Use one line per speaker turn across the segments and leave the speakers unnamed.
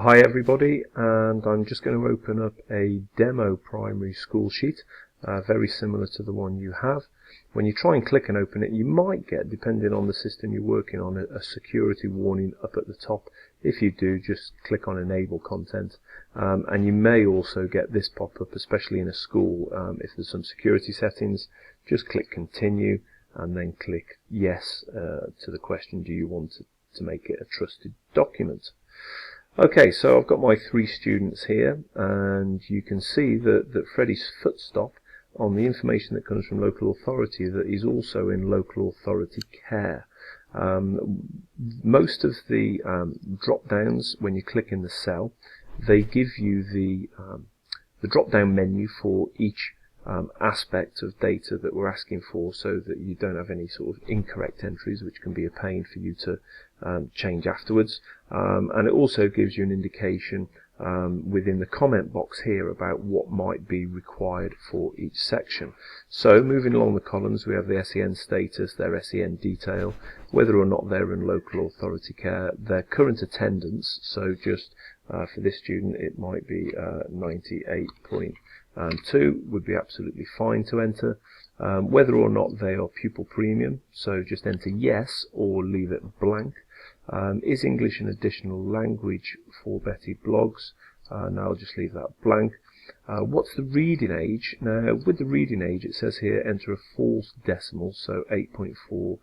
Hi everybody, and I'm just going to open up a demo primary school sheet, very similar to the one you have. When you try and click and open it, you might get, depending on the system you're working on, a security warning up at the top. If you do, just click on Enable Content, and you may also get this pop up, especially in a school. If there's some security settings, just click Continue and then click Yes to the question, do you want to make it a trusted document? Okay, so I've got my 3 students here, and you can see that Freddie's foot stop on the information that comes from local authority that he's also in local authority care. Most of the drop downs, when you click in the cell, they give you the drop down menu for each aspect of data that we're asking for, so that you don't have any sort of incorrect entries, which can be a pain for you to change afterwards. And it also gives you an indication within the comment box here about what might be required for each section. So moving along the columns, we have the SEN status, their SEN detail, whether or not they're in local authority care, their current attendance, so just for this student it might be 98.2 would be absolutely fine to enter. Whether or not they are pupil premium, so just enter yes or leave it blank. Is English an additional language for Betty blogs? Now I'll just leave that blank. What's the reading age? Now with the reading age it says here enter a false decimal, so 8.4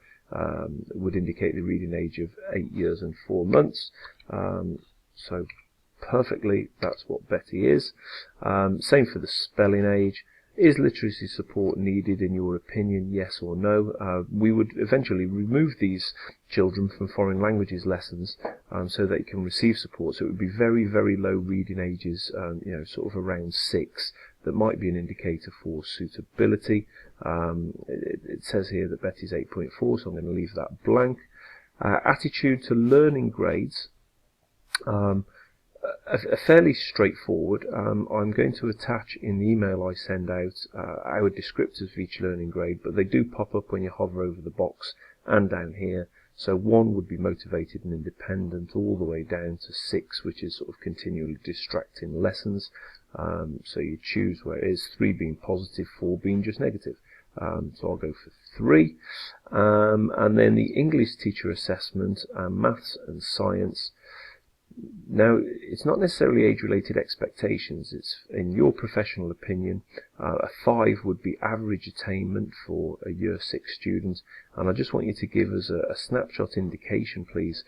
would indicate the reading age of 8 years and 4 months. So perfectly, that's what Betty is. Same for the spelling age. Is literacy support needed in your opinion, yes or no? We would eventually remove these children from foreign languages lessons so they can receive support. So it would be very, very low reading ages, sort of around 6. That might be an indicator for suitability. It says here that Betty's 8.4, so I'm going to leave that blank. Attitude to learning grades. Fairly straightforward. I'm going to attach in the email I send out our descriptors for each learning grade, but they do pop up when you hover over the box and down here. So 1 would be motivated and independent, all the way down to 6, which is sort of continually distracting lessons. So you choose where it is, 3 being positive, 4 being just negative. So I'll go for 3. And then the English teacher assessment, maths and science. Now, it's not necessarily age-related expectations. It's, in your professional opinion, a 5 would be average attainment for a Year 6 student. And I just want you to give us a snapshot indication, please,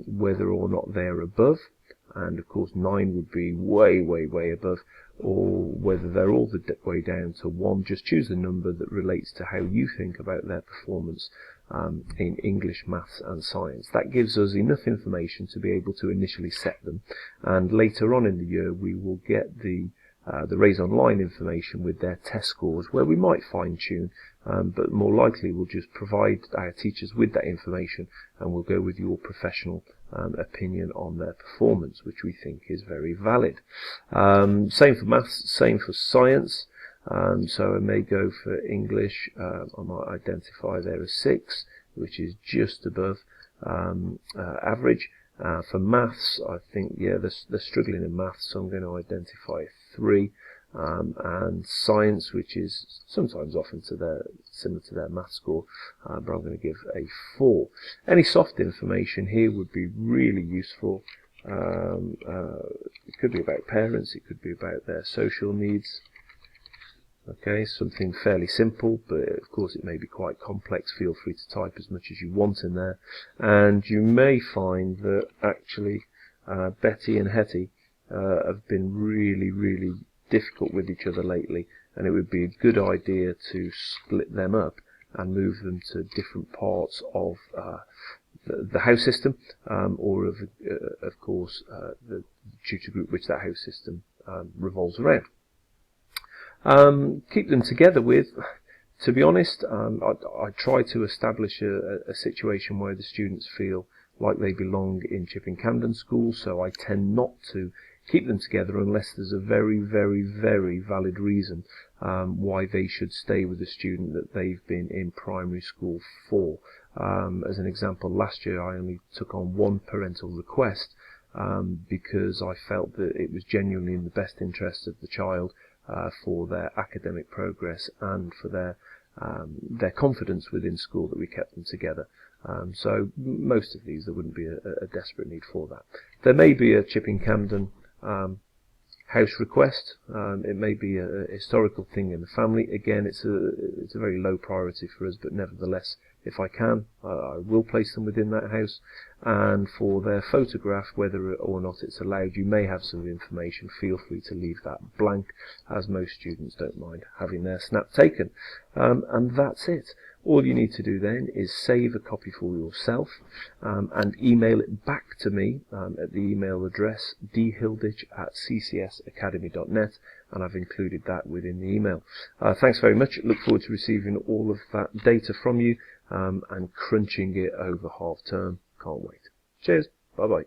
whether or not they're above. And, of course, 9 would be way, way, way above. Or whether they're all the way down to 1. Just choose the number that relates to how you think about their performance in English, maths and science. That gives us enough information to be able to initially set them, and later on in the year we will get the Raise Online information with their test scores, where we might fine tune, but more likely we'll just provide our teachers with that information, and we'll go with your professional opinion on their performance, which we think is very valid. Same for maths, same for science. So I may go for English. I might identify there as 6, which is just above average. For maths, I think, yeah, they're struggling in maths, so I'm going to identify 3. And science, which is sometimes often similar to their math score, but I'm going to give a 4. Any soft information here would be really useful. It could be about parents, it could be about their social needs. Okay, something fairly simple, but of course it may be quite complex. Feel free to type as much as you want in there. And you may find that actually Betty and Hetty have been really, really difficult with each other lately, and it would be a good idea to split them up and move them to different parts of the house system, or of course the tutor group which that house system revolves around. Keep them together with, to be honest, I try to establish a situation where the students feel like they belong in Chipping Campden School, so I tend not to keep them together unless there's a very, very, very valid reason why they should stay with a student that they've been in primary school for. As an example, last year I only took on 1 parental request, because I felt that it was genuinely in the best interest of the child for their academic progress and for their confidence within school that we kept them together. So most of these, there wouldn't be a desperate need for that. There may be a Chipping Campden house request. It may be a historical thing in the family. Again, it's a very low priority for us, but nevertheless, if I can, I will place them within that house. And for their photograph, whether or not it's allowed, you may have some information. Feel free to leave that blank, as most students don't mind having their snap taken. And that's it. All you need to do then is save a copy for yourself and email it back to me at the email address dhilditch@ccsacademy.net, and I've included that within the email. Thanks very much. Look forward to receiving all of that data from you and crunching it over half term. Can't wait. Cheers. Bye bye.